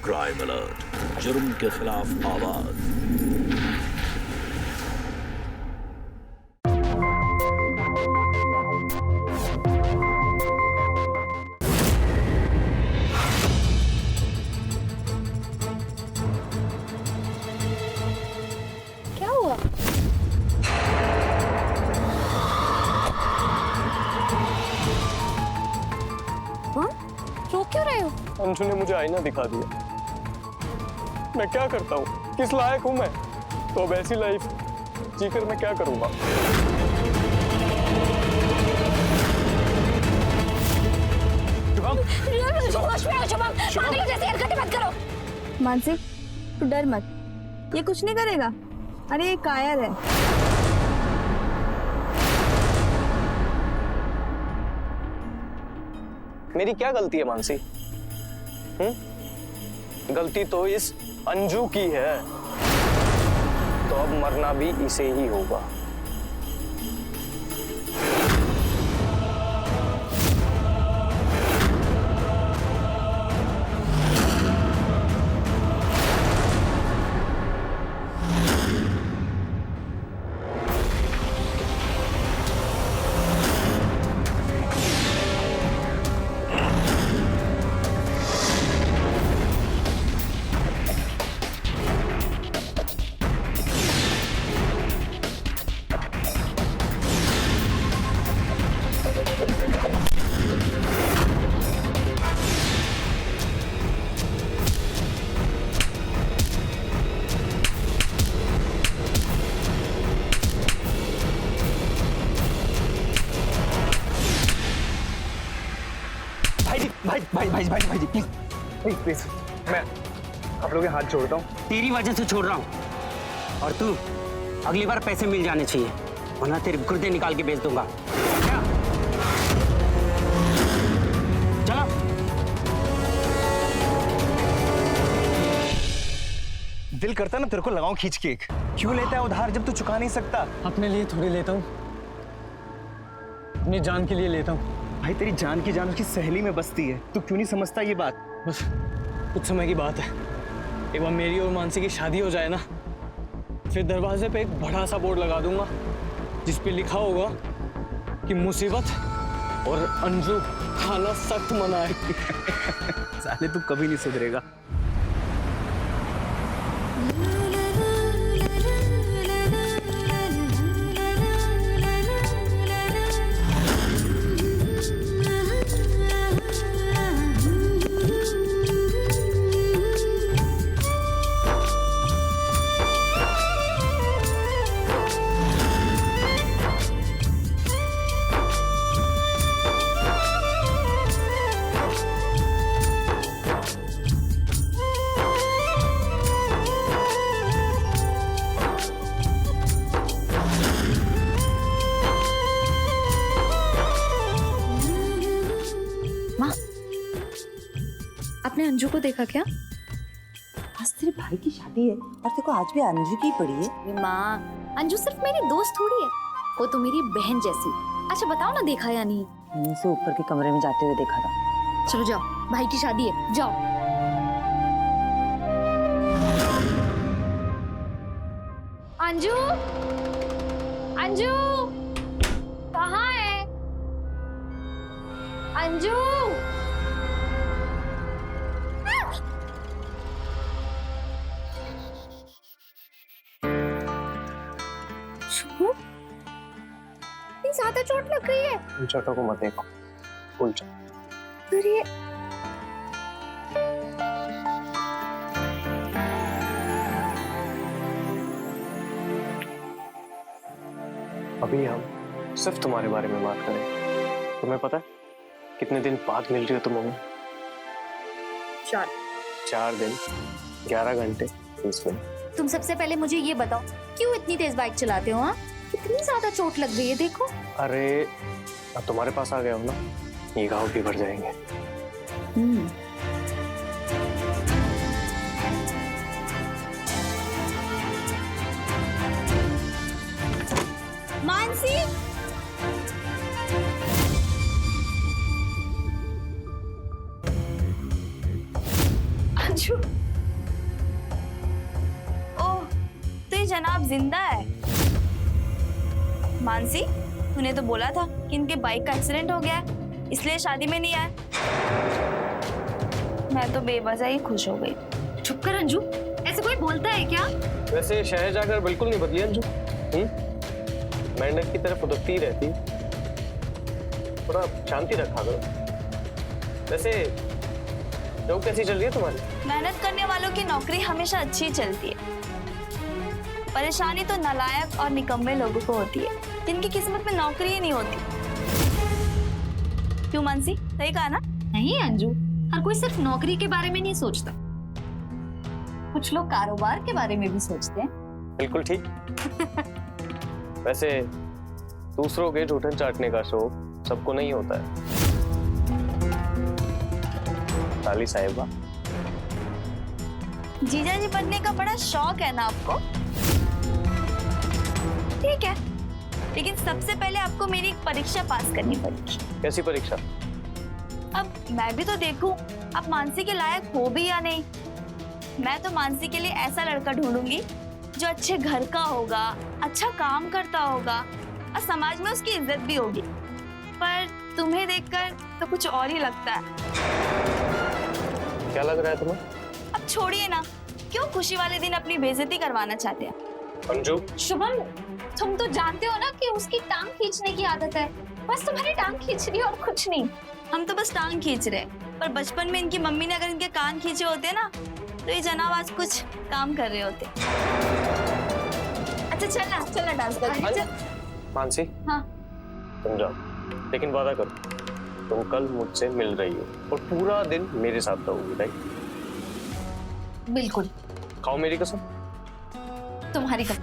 Crime alert, जुर्म के खिलाफ आवाज। क्या हुआ? हाँ? रो क्यों रहे हो? अंशु ने मुझे आईना दिखा दिया। मैं क्या करता हूँ? किस लायक हूँ मैं? तो अब ऐसी लाइफ जीकर मैं क्या करूँगा? मानसी, तू डर मत, ये कुछ नहीं करेगा। अरे ये कायर है। मेरी क्या गलती है मानसी? गलती तो इस अंजू की है। तो अब मरना भी इसे ही होगा। भाई प्लीज प्लीज, मैं आप लोग के हाथ जोड़ता हूँ। तेरी वजह से छोड़ रहा हूँ। और तू अगली बार पैसे मिल जाने चाहिए, वरना तेरे गुर्दे निकाल के बेच दूंगा। क्या? चलो। दिल करता ना तेरे को लगाऊं खींच के एक। क्यों लेता है उधार जब तू चुका नहीं सकता? अपने लिए थोड़ी लेता हूँ, अपनी जान के लिए लेता हूँ। भाई तेरी जान की जान उसकी सहेली में बसती है, तू क्यों नहीं समझता ये बात? बस कुछ समय की बात है। एक बार मेरी और मानसी की शादी हो जाए ना, फिर दरवाजे पे एक बड़ा सा बोर्ड लगा दूंगा जिस पे लिखा होगा कि मुसीबत और अंजू खाना सख्त मना है। साले तू कभी नहीं सुधरेगा। आपने अंजू को देखा क्या? आज तेरे भाई की शादी है और तेरे को आज भी अंजू की पड़ी है। अरे माँ, अंजू सिर्फ मेरी दोस्त थोड़ी है, वो तो मेरी बहन जैसी। अच्छा बताओ ना, देखा या नहीं? मैंने उसे ऊपर के कमरे में जाते हुए देखा था। चलो जाओ, भाई की शादी है, जाओ। अंजू, अंजू कहाँ है? अंजू, ज्यादा चोट लग गई है। उन चोटों को मत देखो, भूल जाओ। अरे अभी हम सिर्फ तुम्हारे बारे में बात करें। तुम्हें पता है कितने दिन बाद मिल रही हो तुम हमें? 4 दिन 11 घंटे 30 मिनट। तुम सबसे पहले मुझे ये बताओ, क्यों इतनी तेज बाइक चलाते हो? हाँ, कितनी ज्यादा चोट लग गई है, देखो। अरे अब तुम्हारे पास आ गया हो ना, ये घाव भी भर जाएंगे। मानसी, अंशु, ओह, तो ये जनाब जिंदा है। मानसी, तूने तो बोला था कि इनके बाइक का एक्सीडेंट हो गया है, इसलिए शादी में नहीं आए। मैं तो बेवजह ही खुश हो गई। चुप कर अंजू, ऐसे कोई बोलता है क्या? वैसे शहर जाकर बिल्कुल नहीं बदली अंजू। मेंढक की तरफ उदकती ही रहती, थोड़ा शांति रखा करो। वैसे जॉब कैसी चल रही है तुम्हारी? मेहनत करने वालों की नौकरी हमेशा अच्छी चलती है। परेशानी तो नालायक और निकम्मे लोगों को होती है, जिनकी किस्मत में नौकरी ही नहीं होती। क्यों मानसी, सही कहा ना? नहीं अंजू, हर कोई सिर्फ नौकरी के बारे में नहीं सोचता, कुछ लोग कारोबार के बारे में भी सोचते हैं। बिल्कुल ठीक। वैसे दूसरों के झूठन चाटने का शौक सबको नहीं होता है साली साहिबा। जीजा जी बनने का बड़ा शौक है ना आपको? ठीक है, लेकिन सबसे पहले आपको मेरी एक परीक्षा पास करनी पड़ेगी। कैसी परीक्षा? अब मैं भी तो देखूं आप मानसी के लायक हो भी या नहीं। मैं तो मानसी के लिए ऐसा लड़का ढूंढूंगी जो अच्छे घर का होगा, अच्छा काम करता होगा और समाज में उसकी इज्जत भी होगी। पर तुम्हें देखकर तो कुछ और ही लगता है। क्या लग रहा है तुम्हें? अब छोड़िए ना, क्यों खुशी वाले दिन अपनी बेइज्जती करवाना चाहते हैं? अंजू, शुभम, तुम तो जानते हो ना कि उसकी टांग खींचने की आदत है, बस तुम्हारी टांग खींच रही है और कुछ नहीं। हम तो बस टांग खींच रहे, पर बचपन में इनकी मम्मी ने अगर इनके कान खींचे होते ना, तो ये जनाब आज कुछ काम कर रहे होते। अच्छा चलना डांस करते। मानसी, हाँ। तुम जाओ, लेकिन वादा करो तुम कल मुझसे मिल रही हो और पूरा दिन मेरे साथ रहोगी, राइट? बिल्कुल। खाओ मेरी कसम। तुम्हारी कसम।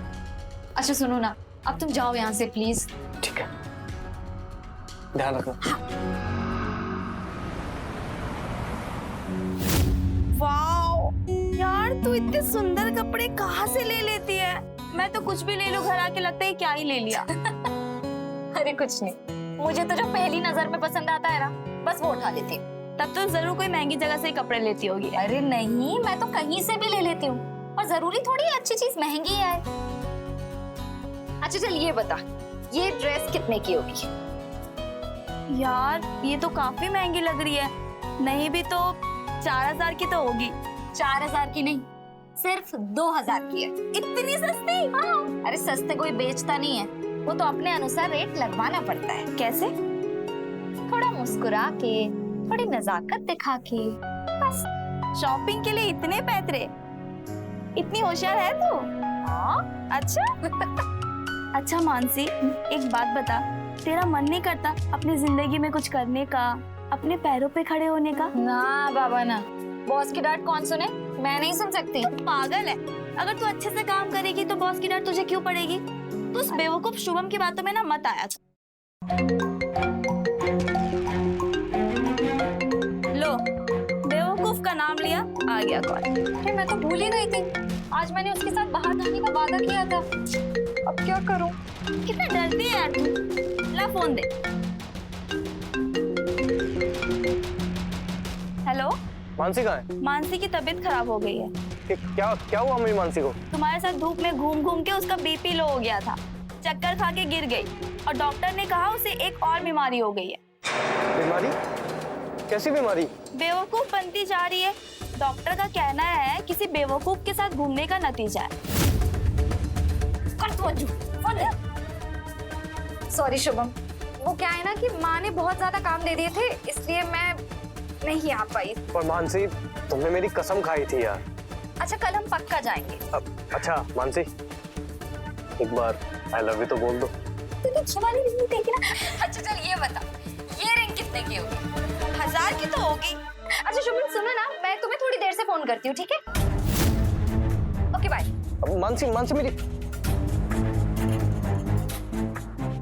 अच्छा सुनो ना, अब तुम जाओ यहाँ से प्लीज। ठीक है, ध्यान रखना। वाओ यार, तू इतने सुंदर कपड़े कहाँ से ले लेती है? मैं तो कुछ भी ले लूं घर आके लगता है क्या ही ले लिया। अरे कुछ नहीं, मुझे तो जो पहली नजर में पसंद आता है ना, बस वो उठा लेती हूँ। तब तो जरूर कोई महंगी जगह से ही कपड़े लेती होगी। अरे नहीं, मैं तो कहीं से भी ले लेती हूँ, और जरूरी थोड़ी है अच्छी चीज महंगी है। अच्छा चल ये बता, ये ड्रेस कितने की होगी? यार ये तो काफी महंगी लग रही है, नहीं भी तो 4000 की तो होगी। 4000 की नहीं, सिर्फ 2000 की है। इतनी सस्ती? हाँ। अरे सस्ते कोई बेचता नहीं है, वो तो अपने अनुसार रेट लगवाना पड़ता है। कैसे? थोड़ा मुस्कुरा के, थोड़ी नजाकत दिखा के, बस। शॉपिंग के लिए इतने पैतरे? इतनी होशियार है तू? हाँ। अच्छा। अच्छा मानसी, एक बात बता, तेरा मन नहीं करता अपनी जिंदगी में कुछ करने का, अपने पैरों पे खड़े होने का? ना बाबा ना, बॉस की डांट कौन सुने, मैं नहीं सुन सकती। तू पागल है, अगर तू अच्छे से काम करेगी तो बॉस की डांट तुझे क्यों पड़ेगी? तू उस बेवकूफ शुभम की बातों में ना मत आया। लो, बेवकूफ का नाम लिया, आ गया कॉल। मैं तो भूल ही गई थी, आज मैंने उसके साथ बाहर जाने का वादा किया था। अब क्या करूं? कितना डरती है यार तू। ला फोन दे। हेलो, मानसी कहाँ है? मानसी की तबीयत खराब हो गई है। क्या हुआ मेरी मानसी को? तुम्हारे साथ धूप में घूम घूम के उसका बीपी लो हो गया था, चक्कर खा के गिर गई, और डॉक्टर ने कहा उसे एक और बीमारी हो गई है। बीमारी? कैसी बीमारी? बेवकूफ बनती जा रही है। डॉक्टर का कहना है किसी बेवकूफ के साथ घूमने का नतीजा है। सॉरी शुभम, वो क्या है ना कि माँ ने बहुत ज्यादा काम दे दिए थे, इसलिए मैं नहीं आ पाई। पर मानसी, तुमने मेरी कसम खाई थी यार। अच्छा कल हम पक्का जाएंगे। अच्छा मानसी, एक बार आई लव यू तो बोल दो। वाली रिंग देखी ना। अच्छा चल ये बता, ये रिंग कितने की होगी? 1000 की तो होगी। अच्छा शुभम सुनो ना, मैं तुम्हें थोड़ी देर से फोन करती हूँ, ठीक है? Okay bye. मानसी मेरी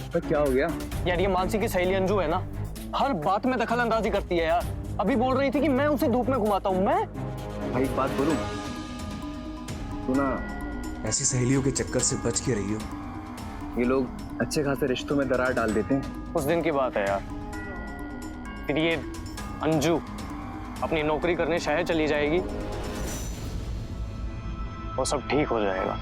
तो क्या हो गया? यार, ये मानसी की सहेली अंजू है ना, हर बात में दखल अंदाजी करती है यार। अभी बोल रही थी कि मैं उसे धूप में घुमाता हूँ। मैं भाई एक बात बोलूं, तू ना ऐसी सहेलियों के चक्कर से बच के रही हो। ये लोग अच्छे खासे रिश्तों में दरार डाल देते हैं। उस दिन की बात है यार, फिर ये अंजू अपनी नौकरी करने शहर चली जाएगी वो सब ठीक हो जाएगा।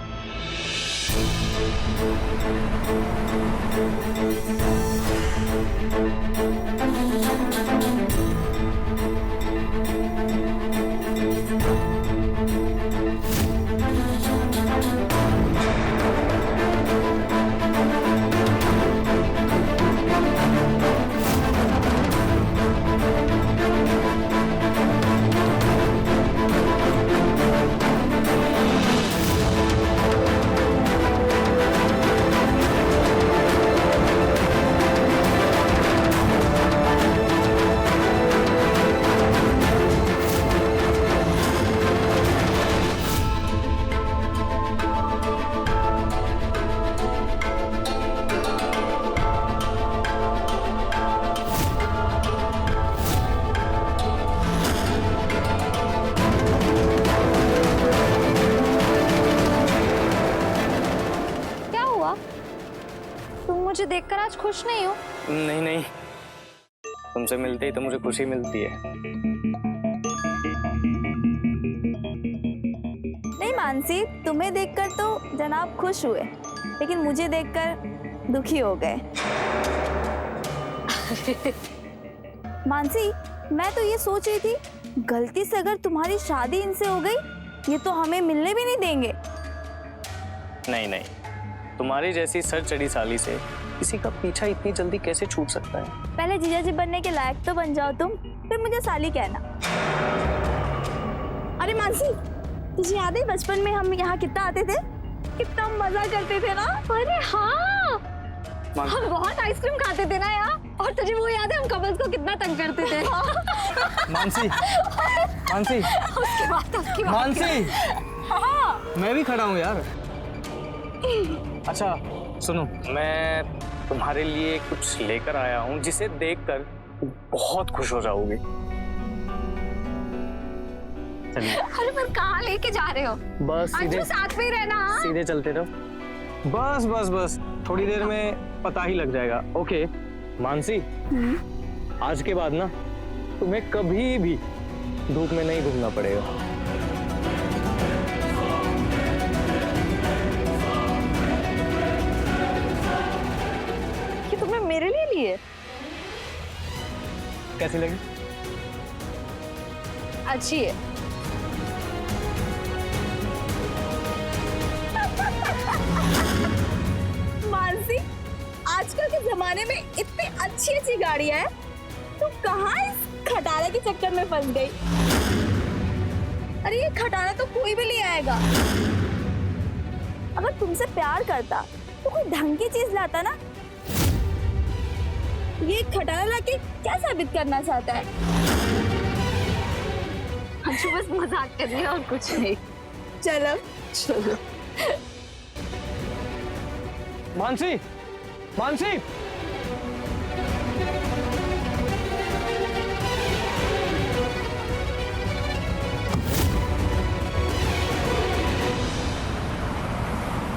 तुम मुझे देखकर आज खुश नहीं हो? नहीं नहीं, तुमसे मिलते ही तो मुझे खुशी मिलती है। नहीं मानसी, तुम्हें देखकर तो जनाब खुश हुए, लेकिन मुझे देखकर दुखी हो गए। मानसी, मैं तो ये सोच रही थी, गलती से अगर तुम्हारी शादी इनसे हो गई, ये तो हमें मिलने भी नहीं देंगे। नहीं नहीं, तुम्हारी जैसी सर चढ़ी साली से किसी का पीछा इतनी जल्दी कैसे छूट सकता है? पहले जीजा जी बनने के लायक तो बन जाओ तुम, फिर मुझे साली कहना। अरे मानसी, तुझे याद है बचपन में हम यहाँ कितना आते थे, कितना मजा करते थे ना? अरे हाँ, हम बहुत आइसक्रीम खाते थे ना यार। और तुझे वो याद है हम कबल्स को कितना तंग करते थे? मानसी, मानसी, उसकी बात मानसी, मैं भी खड़ा हूँ यार। अच्छा सुनो, मैं तुम्हारे लिए कुछ लेकर आया हूँ जिसे देखकर बहुत खुश हो जाओगी। चलिए। अरे पर कहाँ लेके जा रहे हो? बस सीधे साथ में ही रहना। हाँ? सीधे चलते रहो। बस बस बस, थोड़ी देर में पता ही लग जाएगा। ओके मानसी, आज के बाद ना तुम्हें कभी भी धूप में नहीं घूमना पड़ेगा। तुम्हें मेरे लिए लिए? कैसी लगी? अच्छी है। मानसी, आजकल के जमाने में इतनी अच्छी अच्छी गाड़ियां हैं, तू कहाँ इस खटारा के चक्कर में फंस गई? अरे ये खटारा तो कोई भी ले आएगा। अगर तुमसे प्यार करता तो कोई ढंग की चीज लाता ना। ये खटारा लाके क्या साबित करना चाहता है? अंशु बस मजाक कर रही है और कुछ नहीं। चलो चलो। मानसी, मानसी,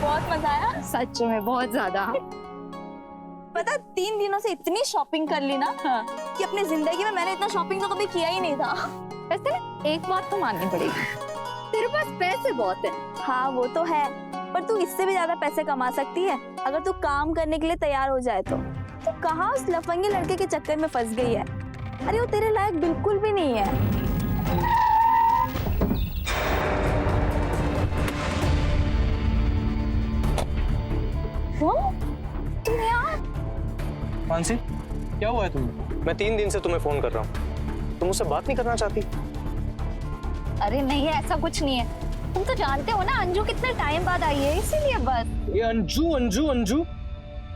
बहुत मजा आया। सच में बहुत ज्यादा। पता 3 दिनों से इतनी शॉपिंग कर ली ना कि अपनी जिंदगी में मैंने इतना शॉपिंग तो कभी किया ही नहीं था। वैसे एक बात तो माननी पड़ेगी, तेरे पास पैसे बहुत है। हाँ वो तो है, पर तू इससे भी ज्यादा पैसे कमा सकती है अगर तू काम करने के लिए तैयार हो जाए तो। तू कहाँ उस लफंगे लड़के के चक्कर में फंस गई है? अरे वो तेरे लायक बिल्कुल भी नहीं है। तुम यहाँ? मानसी, क्या हुआ है तुम्हें? मैं 3 दिन से तुम्हें फोन कर रहा हूँ, तुम मुझसे बात नहीं करना चाहती? अरे नहीं, ऐसा कुछ नहीं है। तुम तो जानते हो ना अंजू कितने टाइम बाद आई है, इसीलिए बस। ये अंजू अंजू अंजू,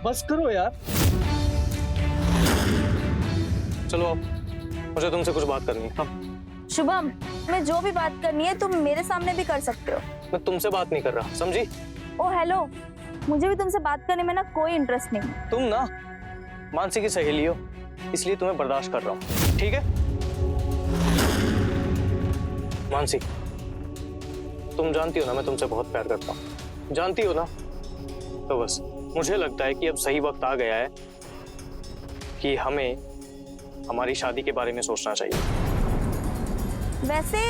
बस करो यार। चलो अब, मुझे तुमसे कुछ बात करनी है। शुभम, मैं जो भी बात करनी है तुम मेरे सामने भी कर सकते हो। मैं तुमसे बात नहीं कर रहा, समझी? ओ हेलो, मुझे भी तुमसे बात करने में ना कोई इंटरेस्ट नहीं। तुम ना मानसी की सहेली हो, इसलिए तुम्हें बर्दाश्त कर रहा हूँ, ठीक है? मानसी, तुम जानती हो ना मैं तुमसे बहुत प्यार करता हूँ, जानती हो ना? तो बस मुझे लगता है कि अब सही वक्त आ गया है कि हमें हमारी शादी के बारे में सोचना चाहिए। वैसे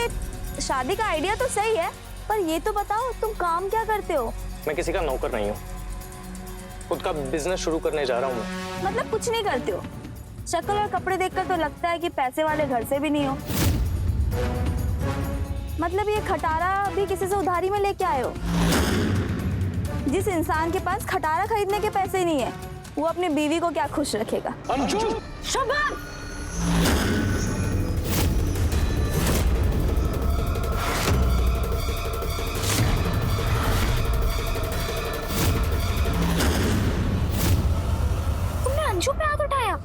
शादी का आइडिया तो सही है, पर ये तो बताओ तुम काम क्या करते हो? मैं किसी का नौकर नहीं हूँ, खुद का बिजनेस शुरू करने जा रहा हूँ मैं। मतलब कुछ नहीं करते हो? शक्ल और कपड़े देखकर तो लगता है कि पैसे वाले घर से भी नहीं हो। मतलब ये खटारा भी किसी से उधारी में लेके आए हो? जिस इंसान के पास खटारा खरीदने के पैसे नहीं है, वो अपनी बीवी को क्या खुश रखेगा? अंजू! शुभम! तुमने अंजू पे हाथ उठाया?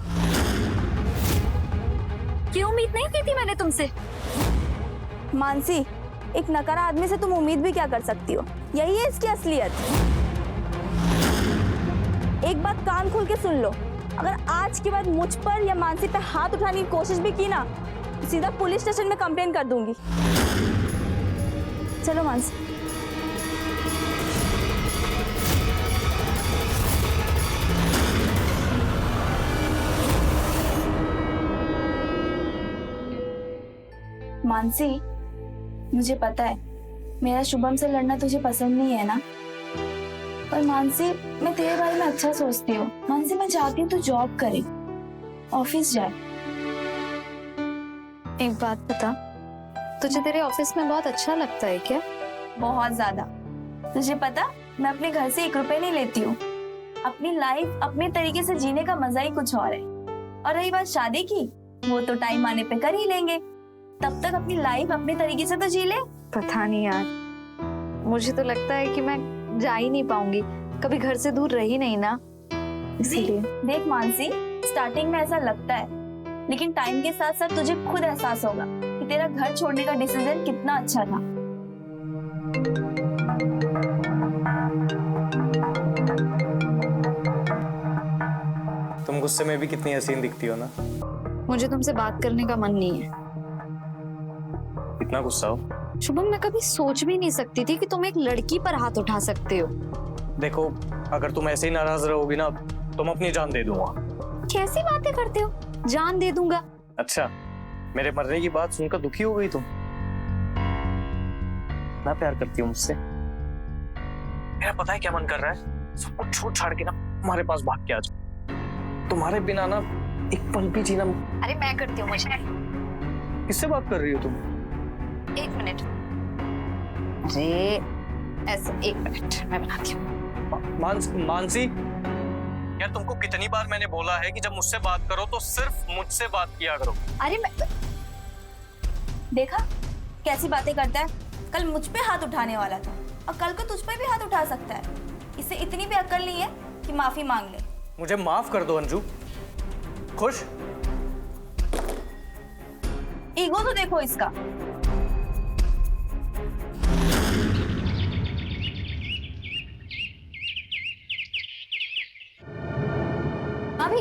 ये उम्मीद नहीं की थी मैंने तुमसे। मानसी, एक नकारा आदमी से तुम उम्मीद भी क्या कर सकती हो? यही है इसकी असलियत। एक बात कान खोल के सुन लो, अगर आज के बाद मुझ पर या मानसी पे हाथ उठाने की कोशिश भी की ना, तो सीधा पुलिस स्टेशन में कंप्लेन कर दूंगी। चलो मानसी। मानसी, मुझे पता है मेरा शुभम से लड़ना तुझे पसंद नहीं है ना, पर मानसी मैं तेरे बारे में अच्छा सोचती हूँ। मानसी, मैं चाहती हूँ तू जॉब करे, ऑफिस जाए। एक बात बता, तुझे तेरे ऑफिस में बहुत अच्छा लगता है क्या? बहुत ज्यादा। तुझे पता, मैं अपने घर से 1 रुपए नहीं लेती हूँ। अपनी लाइफ अपने तरीके से जीने का मजा ही कुछ और है। और रही बात शादी की, वो तो टाइम आने पे कर ही लेंगे। तब तक अपनी लाइफ अपने तरीके से तो जी ले। पता नहीं यार, मुझे तो लगता है कि मैं जा ही नहीं पाऊंगी, कभी घर से दूर रही नहीं ना, इसीलिए। देख मानसी, स्टार्टिंग में ऐसा लगता है, लेकिन टाइम के साथ साथ तुझे खुद एहसास होगा कि तेरा घर छोड़ने का डिसीजन कितना अच्छा था। तुम गुस्से में भी कितनी हसीन दिखती हो ना। मुझे तुमसे बात करने का मन नहीं है। इतना गुस्सा हो? शुभम, मैं कभी सोच भी नहीं सकती थी कि तुम एक लड़की पर हाथ उठा सकते हो। देखो, अगर तुम ऐसे ही नाराज रहोगी ना, तुम अपनी जान दे दूंगा। कैसी बातें करते हो? जान दे दूंगा? अच्छा, मेरे मरने की बात सुनकर दुखी हो गई तुम? ना प्यार करती हो मुझसे? मेरा पता है क्या मन कर रहा है, सब कुछ छोड़ छाड़ के ना तुम्हारे पास भाग के आ जाओ। तुम्हारे बिना ना एक पल भी जीना। अरे मैं करती हूँ, मुझे। किससे बात कर रही हो तुम? 1 मिनट। अरे ऐसे 1 मिनट, मैं बनाती हूँ। मानसी, यार तुमको कितनी बार मैंने बोला है कि जब मुझसे बात करो तो सिर्फ मुझसे बात किया करो। अरे मैं देखा कैसी बातें करता है। कल मुझ पे हाथ उठाने वाला था और कल को तुझ पे भी हाथ उठा सकता है। इसे इतनी भी अक्ल नहीं है कि माफी मांग ले। मुझे माफ कर दो अंजू। खुश? ईगो तो देखो इसका। अभी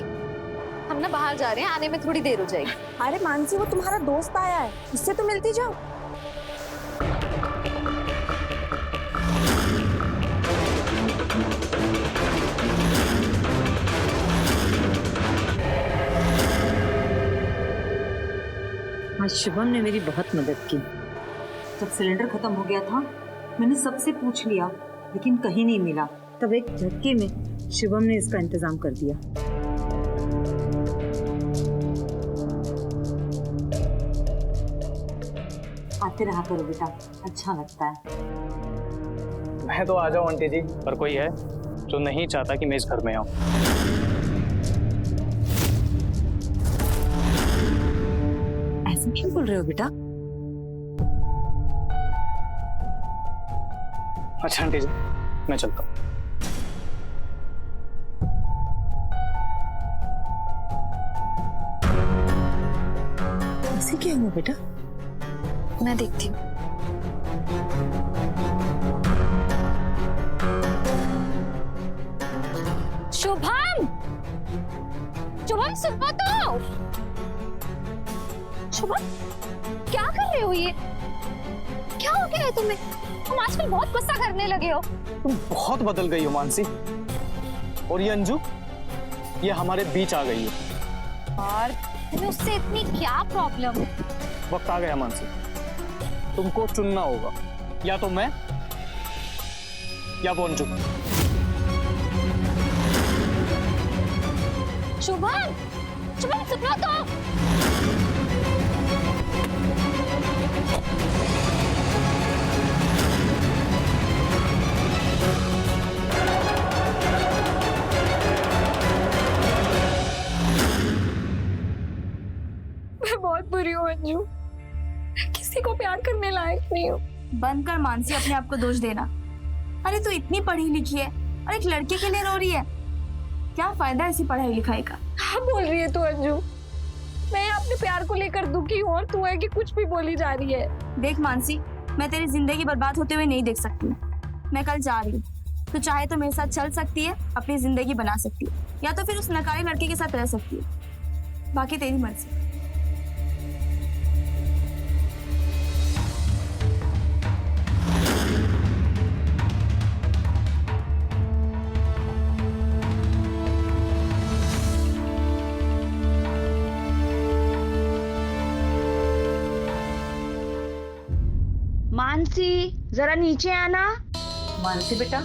हम ना बाहर जा रहे हैं, आने में थोड़ी देर हो जाएगी। अरे मानसी, वो तुम्हारा दोस्त आया है, उससे तो मिलती जाओ। आज शुभम ने मेरी बहुत मदद की। जब सिलेंडर खत्म हो गया था, मैंने सबसे पूछ लिया, लेकिन कहीं नहीं मिला। तब एक झटके में शुभम ने इसका इंतजाम कर दिया। आते रहा करो बेटा, अच्छा लगता है। मैं तो आ जाऊं आंटी जी, पर कोई है जो नहीं चाहता कि मैं इस घर में आऊं। ऐसे क्यों बोल रहे हो बेटा? अच्छा आंटी जी, मैं चलता हूँ। ऐसे क्या हुआ बेटा? मैं देखती हूँ। शुभम, शुभम सुनो तो। शुभम, क्या कर रहे हो ये? क्या हो गया है तुम्हें? तुम आजकल बहुत गुस्सा करने लगे हो। तुम बहुत बदल गई हो मानसी। और ये अंजू, ये हमारे बीच आ गई है। और तुम्हें उससे इतनी क्या प्रॉब्लम? वक्त आ गया मानसी, तुमको चुनना होगा। या तो मैं या वो अंजू। शुभम, शुभम सुनो तो। मैं बहुत बुरी हूँ अंजू, किसी को प्यार करने लायक नहीं हूँ। बंद कर मानसी अपने आप को दोष देना। अरे तू इतनी पढ़ी लिखी है और एक लड़के के लिए रो रही है, क्या फायदा ऐसी पढ़ाई लिखाई का। क्या बोल रही है तू अंजू? मैं अपने प्यार को लेकर दुखी हूँ और तू है कि कुछ भी बोली जा रही है। देख मानसी, मैं तेरी जिंदगी बर्बाद होते हुए नहीं देख सकती। मैं कल जा रही हूँ, तू चाहे तो मेरे साथ चल सकती है, अपनी जिंदगी बना सकती है, या तो फिर उस नकारे लड़के के साथ रह सकती है। बाकी तेरी मर्जी। मानसी जरा नीचे आना। मानसी बेटा,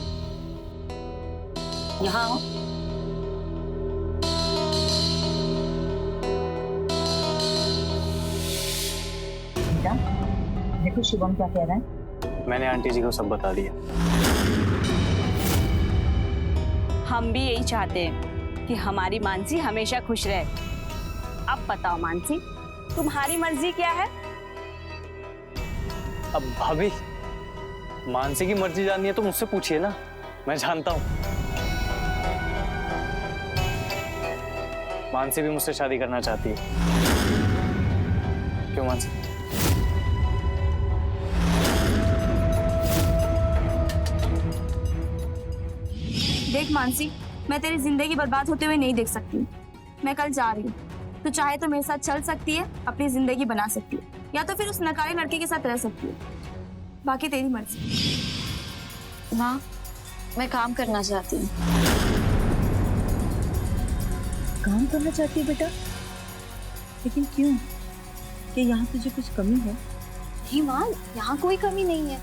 यहाँ आओ। बेटा देखो शुभम क्या कह रहा है। मैंने आंटी जी को सब बता दिया। हम भी यही चाहते हैं कि हमारी मानसी हमेशा खुश रहे। अब बताओ मानसी, तुम्हारी मर्जी क्या है? अब भाभी, मानसी की मर्जी जाननी है तो मुझसे पूछिए ना, मैं जानता हूँ। मानसी भी मुझसे शादी करना चाहती है। क्यों मानसी? देख मानसी, मैं तेरी जिंदगी बर्बाद होते हुए नहीं देख सकती। मैं कल जा रही हूँ, तू चाहे तो मेरे साथ चल सकती है, अपनी जिंदगी बना सकती है, या तो फिर उस नकारे लड़के के साथ रह सकती है। बाकी तेरी मर्जी। माँ, मैं काम करना चाहती हूँ। काम करना चाहती है बेटा? लेकिन क्यों? कि यहाँ तुझे कुछ कमी है? नहीं माँ, यहाँ कोई कमी नहीं है,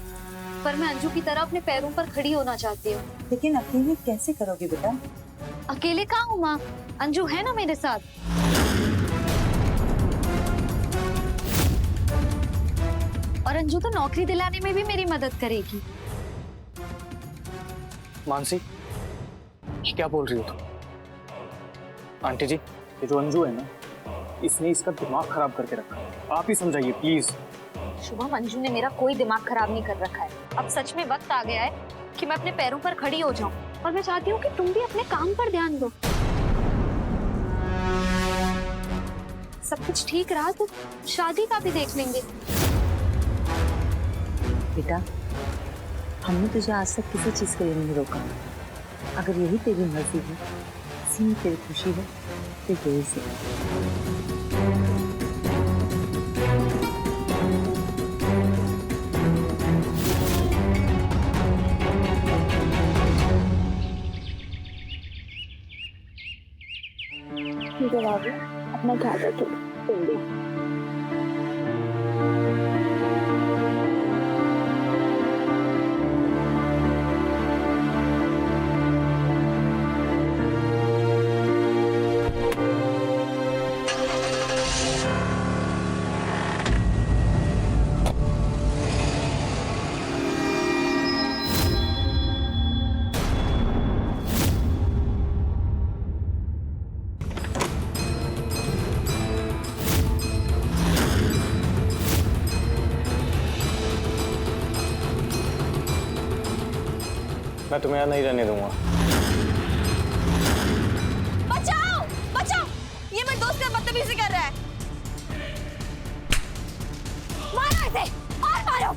पर मैं अंजू की तरह अपने पैरों पर खड़ी होना चाहती हूँ। लेकिन अकेले कैसे करोगे बेटा? अकेले कहाँ हूँ माँ, अंजू है ना मेरे साथ। और अंजू तो नौकरी दिलाने में भी मेरी मदद करेगी। मानसी, ये क्या बोल रही हो तुम? आंटी जी, ये जो अंजू है ना, इसने इसका दिमाग खराब करके रखा है। आप ही समझाइए प्लीज। शुभम, अंजू ने मेरा कोई दिमाग खराब नहीं कर रखा है। अब सच में वक्त आ गया है कि मैं अपने पैरों पर खड़ी हो जाऊं, और मैं चाहती हूँ कि तुम भी अपने काम पर ध्यान दो। सब कुछ ठीक रहा तो शादी का भी देख लेंगे। बेटा हमने तुझे आज तक किसी चीज के लिए नहीं रोका। अगर यही तेरी मर्जी है, इसी में तेरी खुशी है, तो यही से। ठीक है बाबू, अपना ख्याल रखो। मैं तुम्हें यहाँ नहीं रहने दूंगा। बचाओ, बचाओ, ये मेरे दोस्त से बदतमीजी कर रहा है। मारो इसे, और मारो।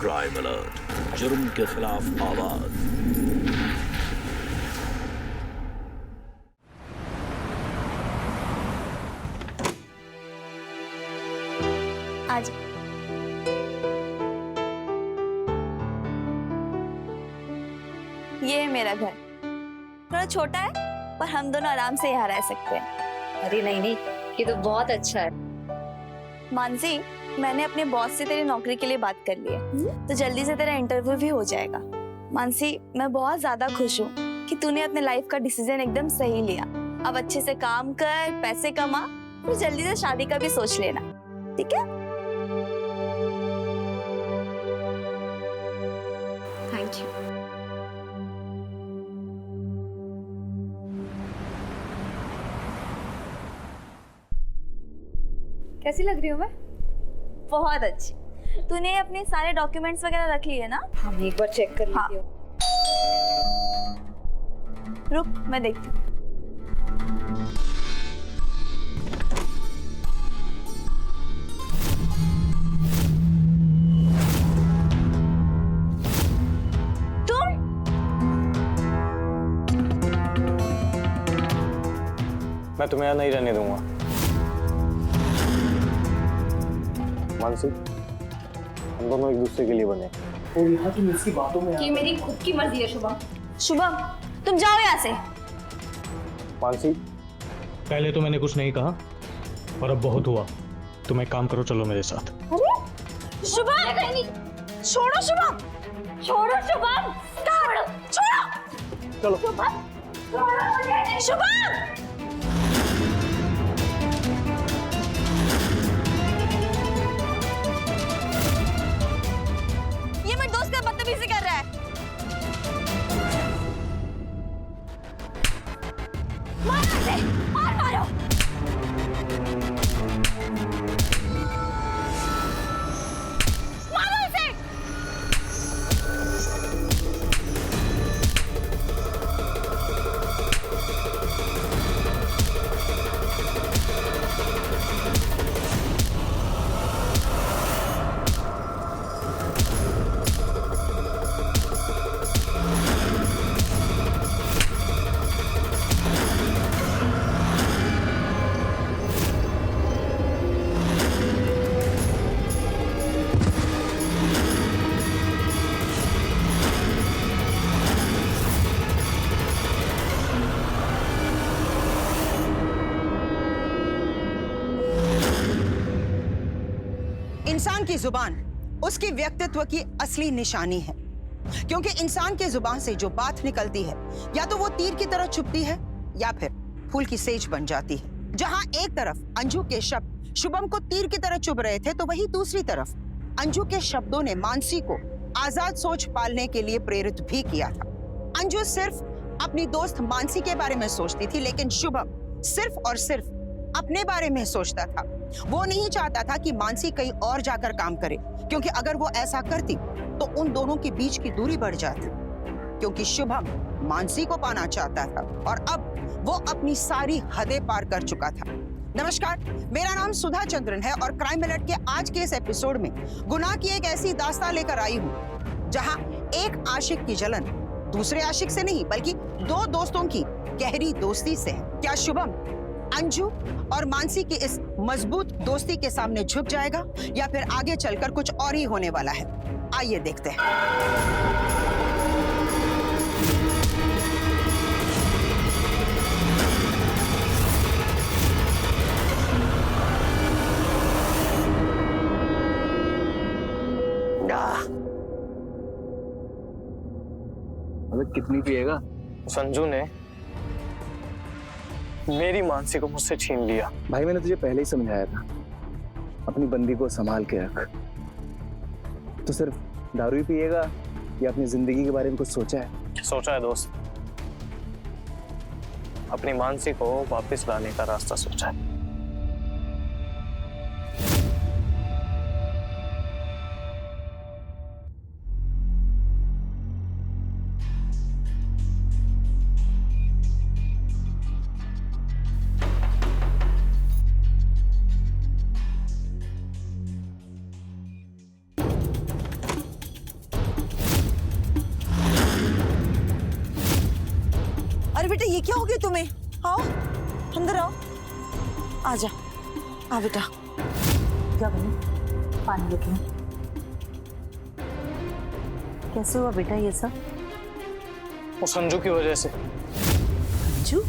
क्राइम अलर्ट, जुर्म के खिलाफ आवाज। आज ये है मेरा घर, थोड़ा छोटा है पर हम दोनों आराम से यहाँ रह सकते हैं। अरे नहीं नहीं, ये तो बहुत अच्छा है। मानसी, मैंने अपने बॉस से तेरी नौकरी के लिए बात कर ली है, तो जल्दी से तेरा इंटरव्यू भी हो जाएगा। मानसी, मैं बहुत ज्यादा खुश हूँ कि तूने अपने लाइफ का डिसीजन एकदम सही लिया। अब अच्छे से काम कर, पैसे कमा, फिर जल्दी से शादी का भी सोच लेना, ठीक है? Thank you. कैसी लग रही हूँ मैं? बहुत अच्छी। तूने अपने सारे डॉक्यूमेंट्स वगैरह रख लिए ना? हम एक बार चेक कर लेती हूँ। रुक, मैं देखती हूँ। मैं तुम्हें यहाँ नहीं रहने दूंगा। मानसी, हम दोनों एक दूसरे के लिए बने। और यहाँ तुम इसकी बातों में ये मेरी खुद की मर्जी है शुभम। शुभम, तुम जाओ यहाँ से। मानसी, पहले तो मैंने कुछ नहीं कहा और अब बहुत हुआ। तुम एक काम करो, चलो मेरे साथ। शुभम, छोड़ो शुभम, छोड़ो शुभम, छोड़ो, चलो। शुभम, शुभम। ये मेरे दोस्त का बदतमीजी कर रहा है। मारो इसे, और मारो। मारो इसे। इंसान की जुबान उसकी व्यक्तित्व की असली निशानी है, क्योंकि इंसान के जुबान से जो बात निकलती है या तो वो तीर की तरह चुभती है या फिर फूल की सेज बन जाती है। जहां एक तरफ अंजू के शब्द शुभम को तीर की तरह चुभ रहे थे, तो वहीं दूसरी तरफ अंजू के शब्दों ने मानसी को आजाद सोच पालने के लिए प्रेरित भी किया था। अंजू सिर्फ अपनी दोस्त मानसी के बारे में सोचती थी, लेकिन शुभम सिर्फ और सिर्फ अपने बारे में सोचता था। वो नहीं चाहता था कि मानसी कहीं और जाकर काम करे, क्योंकि अगर वो ऐसा करती तो उन दोनों के बीच की दूरी बढ़ जाती, क्योंकि शुभम मानसी को पाना चाहता था और अब वो अपनी सारी हदें पार कर चुका था। नमस्कार, मेरा नाम सुधा चंद्रन है और क्राइम अलर्ट के आज के इस एपिसोड में गुनाह की एक ऐसी दास्तान लेकर आई हूँ जहाँ एक आशिक की जलन दूसरे आशिक से नहीं बल्कि दो दोस्तों की गहरी दोस्ती से है। क्या शुभम अंजू और मानसी की इस मजबूत दोस्ती के सामने झुक जाएगा या फिर आगे चलकर कुछ और ही होने वाला है? आइए देखते हैं। अबे कितनी पिएगा? संजू ने मेरी मानसी को मुझसे छीन लिया। भाई मैंने तुझे पहले ही समझाया था, अपनी बंदी को संभाल के रख। तो सिर्फ दारू ही पिएगा या अपनी जिंदगी के बारे में कुछ सोचा है? सोचा है दोस्त, अपनी मानसी को वापस लाने का रास्ता सोचा है। अरे बेटा, ये क्या हो गया तुम्हें? आओ अंदर आओ, आजा, आ बेटा। क्या बनी? पानी लेके आओ। कैसे हुआ बेटा ये सब? वो संजू की वजह से। अंजू?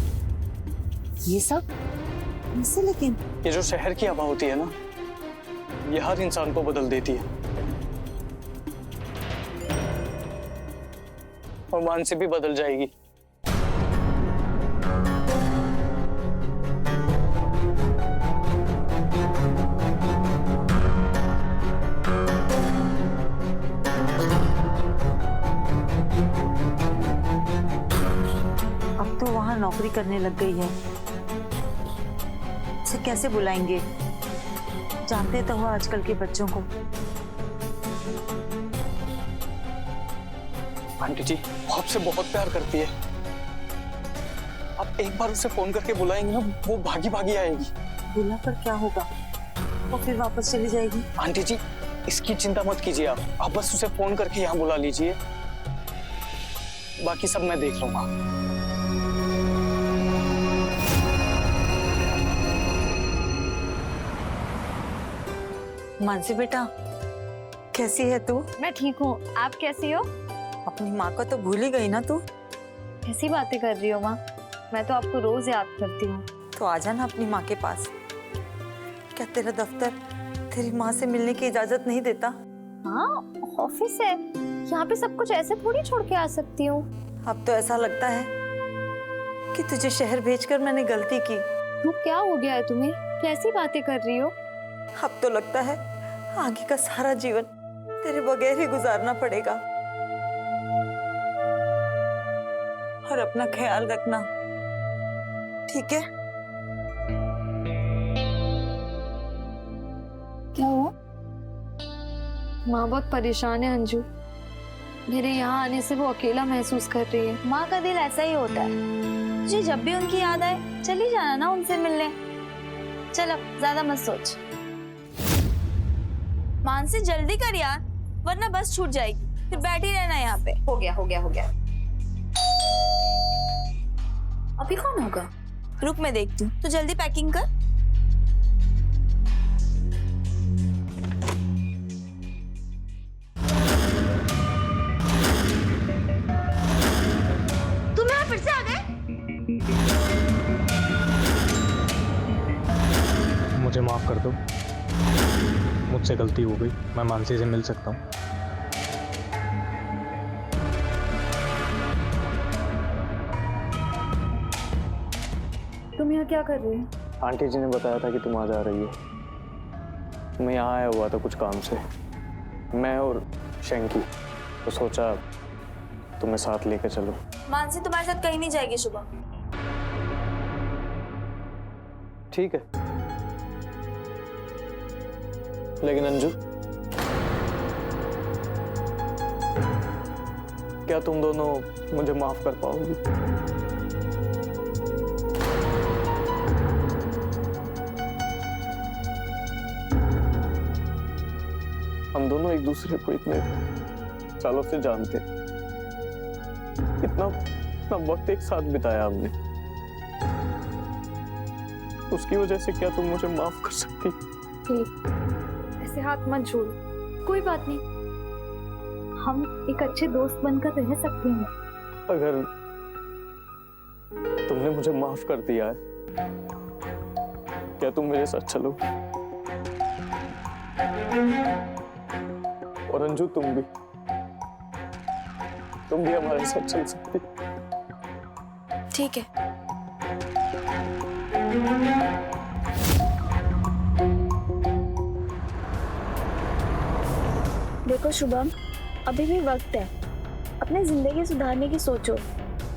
ये सब मुझसे? लेकिन ये जो शहर की हवा होती है ना, ये हर इंसान को बदल देती है, और मानसी भी बदल जाएगी। अब तो वहां नौकरी करने लग गई है, इसे कैसे बुलाएंगे? जानते तो हो आजकल के बच्चों को। आंटी जी आपसे बहुत प्यार करती है, आप एक बार उसे फोन करके बुलाएंगे ना, वो भागी भागी आएगी। बुला कर क्या होगा? वो फिर वापस चली जाएगी। आंटी जी इसकी चिंता मत कीजिए, आप बस उसे फोन करके यहाँ बुला लीजिए, बाकी सब मैं देख लूंगा। मानसी बेटा, कैसी है तू? मैं ठीक हूँ, आप कैसी हो? अपनी माँ को तो भूल ही गई ना तू? कैसी बातें कर रही हो माँ? मैं तो आपको रोज याद करती हूँ। तो आ जाना अपनी माँ के पास। क्या तेरा दफ्तर तेरी माँ से मिलने की इजाजत नहीं देता? हाँ, ऑफिस है, यहाँ पे सब कुछ ऐसे थोड़ी छोड़ के आ सकती हूँ। अब तो ऐसा लगता है कि तुझे शहर भेजकर मैंने गलती की। तू क्या हो गया है तुम्हें? कैसी बातें कर रही हो? अब तो लगता है आगे का सारा जीवन तेरे बगैर ही गुजारना पड़ेगा। और अपना ख्याल रखना, ठीक है? क्या हुआ? माँ बहुत परेशान है अंजू, मेरे यहाँ आने से वो अकेला महसूस कर रही है। माँ का दिल ऐसा ही होता है, तुझे जब भी उनकी याद आए चली जाना ना उनसे मिलने। चल अब ज्यादा मत सोच। मानसी जल्दी कर यार, वरना बस छूट जाएगी, फिर बैठी रहना यहाँ पे। हो गया हो गया हो गया। अभी कौन होगा? रुक मैं देखती हूँ, तो जल्दी पैकिंग कर। तुम यहाँ फिर से आ गए? मुझे माफ कर दो, मुझसे गलती हो गई, मैं मानसी से मिल सकता हूँ? तुम यहाँ क्या कर रहे हो? आंटी जी ने बताया था कि तुम आ जा रही हो। मैं यहाँ आया हुआ था कुछ काम से, मैं और शंकी, तो सोचा तुम्हें साथ लेकर चलो। मानसी तुम्हारे साथ कहीं नहीं जाएगी सुबह। ठीक है, लेकिन अंजू, क्या तुम दोनों मुझे माफ कर पाओगी? हम दोनों एक दूसरे को इतने सालों से जानते, इतना वक्त एक साथ बिताया हमने, उसकी वजह से क्या तुम मुझे माफ कर सकती? ऐसे हाथ मत जोड़ो, कोई बात नहीं, हम एक अच्छे दोस्त बनकर रह सकते हैं। अगर तुमने मुझे माफ कर दिया है, क्या तुम मेरे साथ चलो? और अंजू तुम भी हमारे साथ चल सकती। ठीक है। देखो शुभम, अभी भी वक्त है, अपनी जिंदगी सुधारने की सोचो,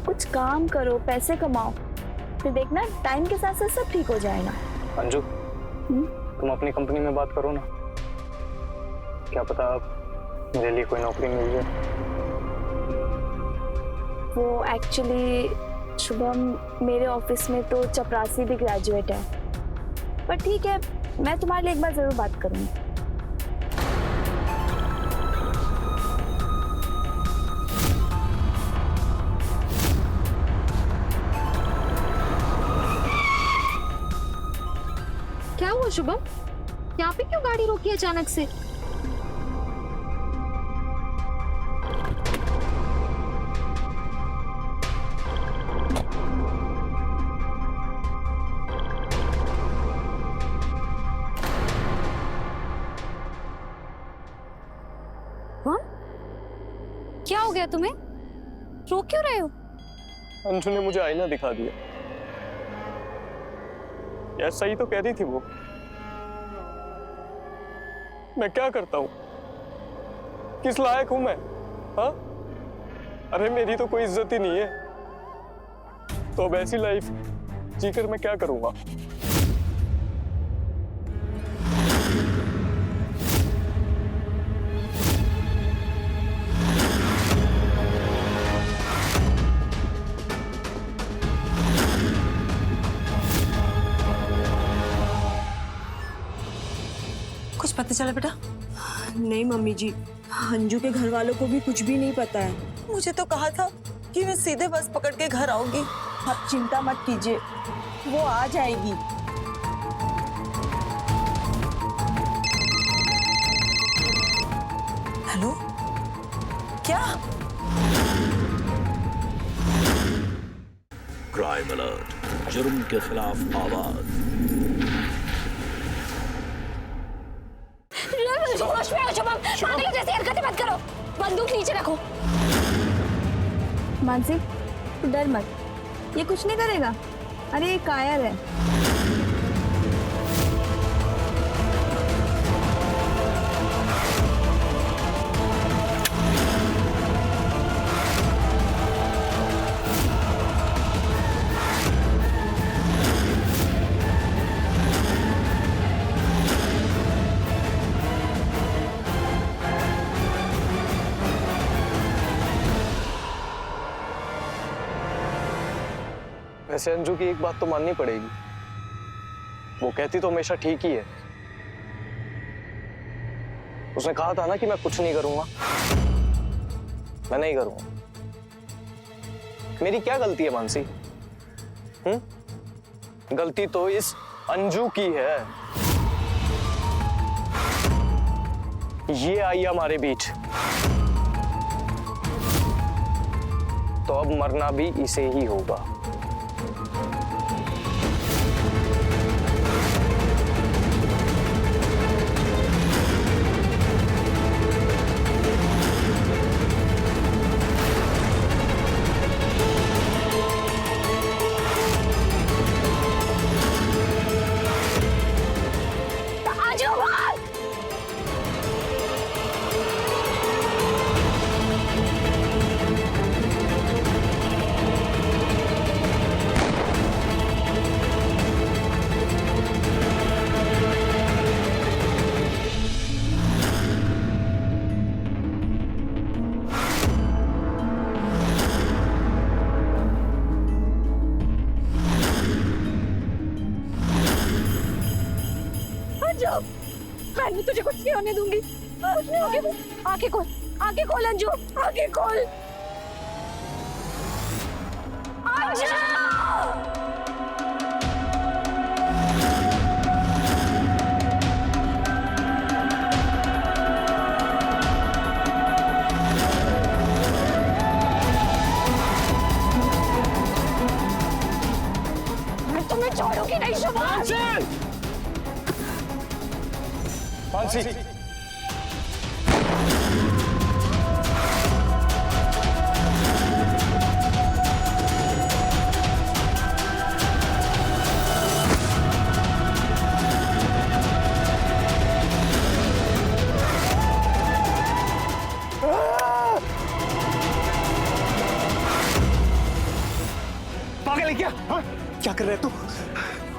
कुछ काम करो, पैसे कमाओ, फिर देखना टाइम के साथ साथ सब ठीक हो जाएगा। अंजू, तुम अपनी कंपनी में बात करो ना, क्या पता मेरे लिए कोई नौकरी मिल जाए। वो एक्चुअली शुभम, मेरे ऑफिस में तो चपरासी भी ग्रेजुएट है, पर ठीक है, मैं तुम्हारे लिए एक बार जरूर बात करूंगी। क्या हुआ शुभम? यहाँ पे क्यों गाड़ी रोकी अचानक से? गया तुम्हें? रो क्यों रहे हो? अंजू ने मुझे आईना दिखा दिया। यार सही तो कह रही थी वो। मैं क्या करता हूँ? किस लायक हूं मैं? हाँ? अरे मेरी तो कोई इज्जत ही नहीं है। तो अब ऐसी लाइफ जीकर मैं क्या करूंगा? कुछ पता चला बेटा? नहीं मम्मी जी, अंजू के घर वालों को भी कुछ भी नहीं पता है। मुझे तो कहा था कि मैं सीधे बस पकड़ के घर आऊंगी। आप चिंता मत कीजिए, वो आ जाएगी। हेलो, क्या? क्राइम अलर्ट, जुर्म के खिलाफ आवाज। होश में आओ शुभम, पागलों जैसी हरकतें मत करो। बंदूक नीचे रखो। मानसी, तू डर मत, ये कुछ नहीं करेगा। अरे ये कायर है। वैसे अंजू की एक बात तो माननी पड़ेगी, वो कहती तो हमेशा ठीक ही है। उसने कहा था ना कि मैं कुछ नहीं करूंगा। मैं नहीं करूंगा। मेरी क्या गलती है मानसी? गलती तो इस अंजू की है। ये आई हमारे बीच, तो अब मरना भी इसे ही होगा। मैं तुझे कुछ नहीं होने दूंगी। आंखें खोल, आंखें खोल अंजू, आंखें खोल। अंजू! मैं तुम्हें छोड़ूंगी नहीं शुभम। मानसी, पागल है क्या? हाँ? क्या कर रहे तू?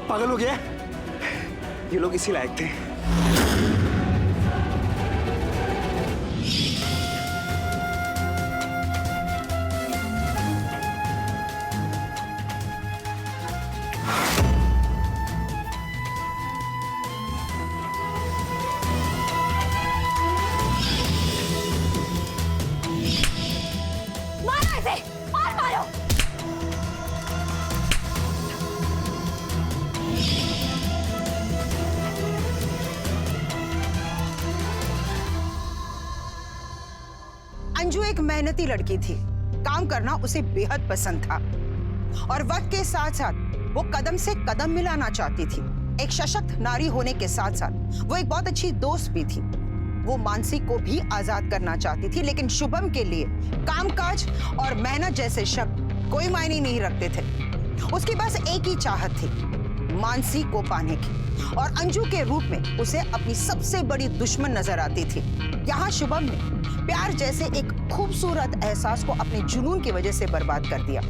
पागल हो गया? ये लोग इसी लायक थे। मारो इसे, और मारो। अंजू एक मेहनती लड़की थी, काम करना उसे बेहद पसंद था और वक्त के साथ साथ वो कदम से कदम मिलाना चाहती थी। एक सशक्त नारी होने के साथ साथ वो एक बहुत अच्छी दोस्त भी थी। वो मानसी को भी आजाद करना चाहती थी, लेकिन शुभम के लिए कामकाज और मेहनत जैसे शब्द कोई मायने नहीं रखते थे। उसकी बस एक ही चाहत थी, मानसी को पाने की, और अंजू के रूप में उसे अपनी सबसे बड़ी दुश्मन नजर आती थी। यहाँ शुभम ने प्यार जैसे एक खूबसूरत एहसास को अपने जुनून की वजह से बर्बाद कर दिया।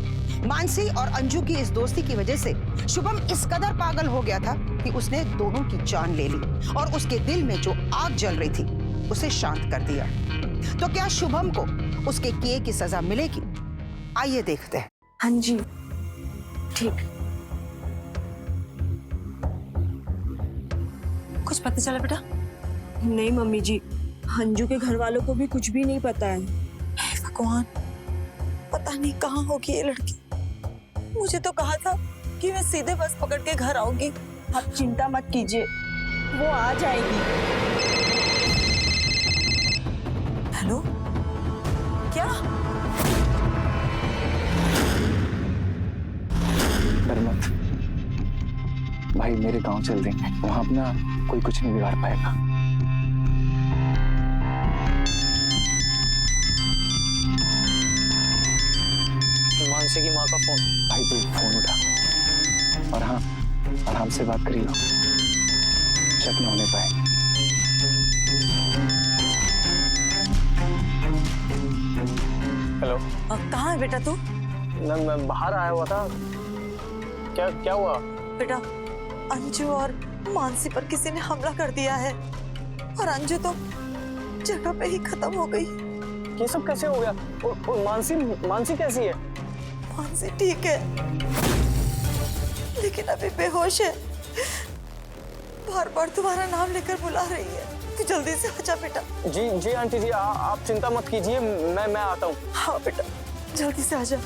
मानसी और अंजू की इस दोस्ती की वजह से शुभम इस कदर पागल हो गया था कि उसने दोनों की जान ले ली और उसके दिल में जो आग जल रही थी उसे शांत कर दिया। तो क्या शुभम को उसके किए की सजा मिलेगी? आइए देखते हैं। हाँ जी, ठीक। कुछ पता चला बेटा? नहीं मम्मी जी, अंजू के घर वालों को भी कुछ भी नहीं पता है। हे भगवान, पता नहीं कहाँ होगी ये लड़की। मुझे तो कहा था कि मैं सीधे बस पकड़ के घर आऊंगी। आप चिंता मत कीजिए, वो आ जाएगी। हेलो, क्या? डर मत भाई, मेरे गांव चल देंगे, वहां अपना कोई कुछ नहीं बिगाड़ पाएगा। मानसी की माँ का फोन। भाई तू फोन उठा और हाँ, आराम से बात करिए, शक न होने पाए। हेलो, कहाँ है बेटा तू? मैं बाहर आया हुआ था। क्या हुआ? बेटा, अंजू और मानसी पर किसी ने हमला कर दिया है और अंजू तो जगह पे ही खत्म हो गई। ये सब कैसे हो गया? और मानसी कैसी है? मानसी ठीक है, लेकिन अभी बेहोश है। बार बार तुम्हारा नाम लेकर बुला रही है। तू जल्दी से आजा बेटा। जी आंटी जी, आप चिंता मत कीजिए, मैं आता हूँ। हाँ बेटा, जल्दी से आजा।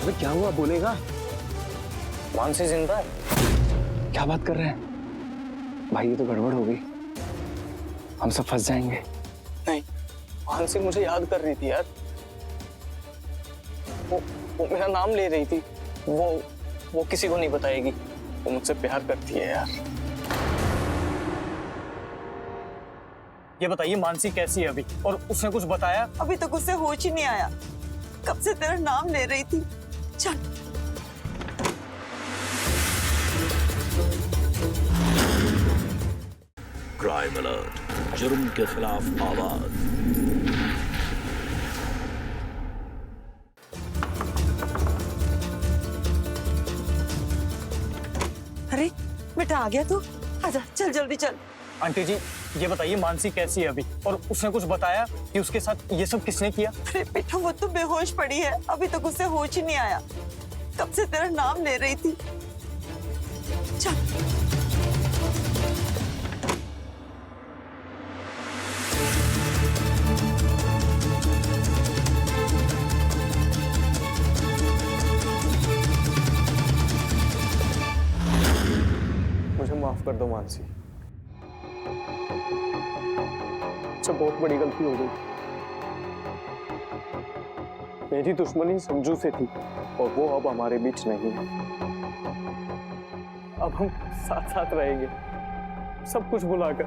अबे क्या हुआ, बोलेगा? मानसी जिंदा है? क्या बात कर रहे हैं भाई? ये तो गड़बड़ हो गई, हम सब फंस जाएंगे। नहीं, मानसी मुझे याद कर रही थी यार। वो मेरा नाम ले रही थी। वो किसी को नहीं बताएगी। वो मुझसे प्यार करती है यार। ये बताइए, मानसी कैसी है अभी? और उसने कुछ बताया? अभी तक उसे होश ही नहीं आया। कब से तेरा नाम ले रही थी। चल। क्राइम अलर्ट, जुर्म के खिलाफ आवाज। अरे बेटा, आ गया तू? आजा, चल जल्दी चल। आंटी जी, ये बताइए, मानसी कैसी है अभी? और उसने कुछ बताया कि उसके साथ ये सब किसने किया? अरे बेटा, वो तो बेहोश पड़ी है। अभी तक उसे होश ही नहीं आया। कब से तेरा नाम ले रही थी। चल। मुझे माफ कर दो मानसी, मुझसे बहुत बड़ी गलती हो गई। मेरी दुश्मनी संजू से थी और वो अब हमारे बीच नहीं है। अब हम साथ साथ रहेंगे, सब कुछ भुलाकर।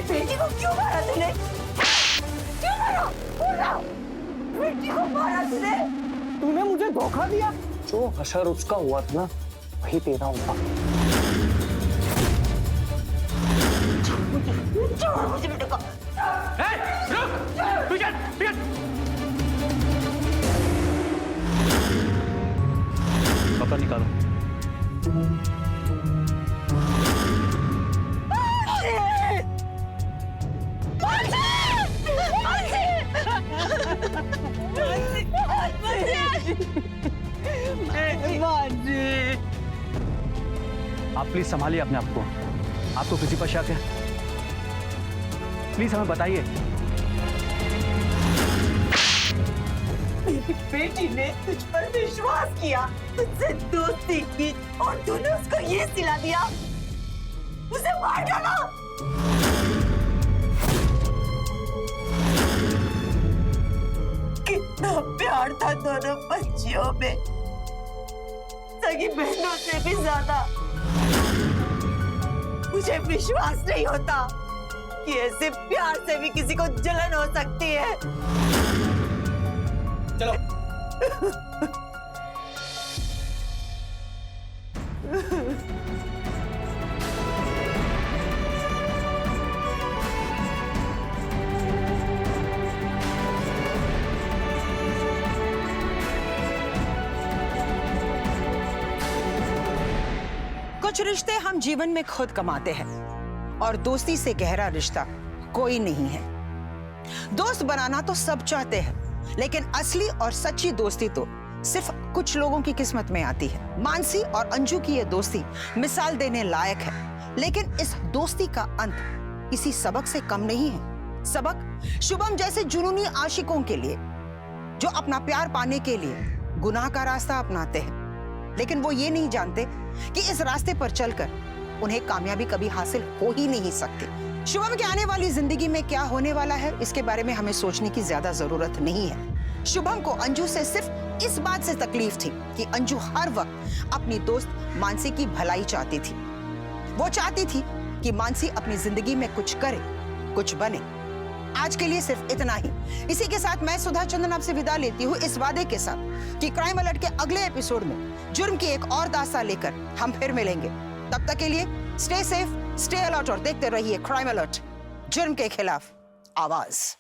बेटी को क्यों मारा तूने? क्यों मारा? बोला। बेटी को मारा तूने? तूने मुझे धोखा दिया। जो हशर उसका हुआ था ना, वही तेरा हुआ। छोड़ मुझे बेटे को। कपड़ा निकालो। आप प्लीज संभालिए अपने आप को। आपको किसी पर शक है? प्लीज हमें बताइए। तेरी बेटी ने तुझ पर विश्वास किया, तुझसे दोस्ती की और तूने उसको ये सिला दिया, उसे मार डाला। कितना प्यार था दोनों बच्चियों में, सगी बहनों से भी ज्यादा। मुझे विश्वास नहीं होता कि ऐसे प्यार से भी किसी को जलन हो सकती है। चलो। कुछ रिश्ते हम जीवन में खुद कमाते हैं और दोस्ती से गहरा रिश्ता कोई नहीं है। दोस्त बनाना तो सब चाहते हैं, लेकिन असली और सच्ची दोस्ती तो सिर्फ कुछ लोगों की किस्मत में आती है। मानसी और अंजू की ये दोस्ती मिसाल देने लायक है, लेकिन इस दोस्ती का अंत किसी सबक से कम नहीं है। सबक शुभम जैसे जुनूनी आशिकों के लिए, जो अपना प्यार पाने के लिए गुनाह का रास्ता अपनाते हैं, लेकिन वो ये नहीं जानते कि इस रास्ते पर चलकर उन्हें कामयाबी कभी हासिल हो ही नहीं सकती। शुभम के आने वाली जिंदगी में क्या होने वाला है, इसके बारे में हमें सोचने की ज्यादा जरूरत नहीं है। शुभम को अंजू से सिर्फ इस बात से तकलीफ थी कि अंजू हर वक्त अपनी दोस्त मानसी की भलाई चाहती थी। वो चाहती थी कि मानसी अपनी जिंदगी में कुछ करे, कुछ बने। आज के लिए सिर्फ इतना ही। इसी के साथ मैं सुधा चंदन आपसे विदा लेती हूँ, इस वादे के साथ कि क्राइम अलर्ट के अगले एपिसोड में जुर्म की एक और दास्तां लेकर हम फिर मिलेंगे। तब तक के लिए स्टे सेफ, स्टे अलर्ट और देखते रहिए क्राइम अलर्ट, जुर्म के खिलाफ आवाज।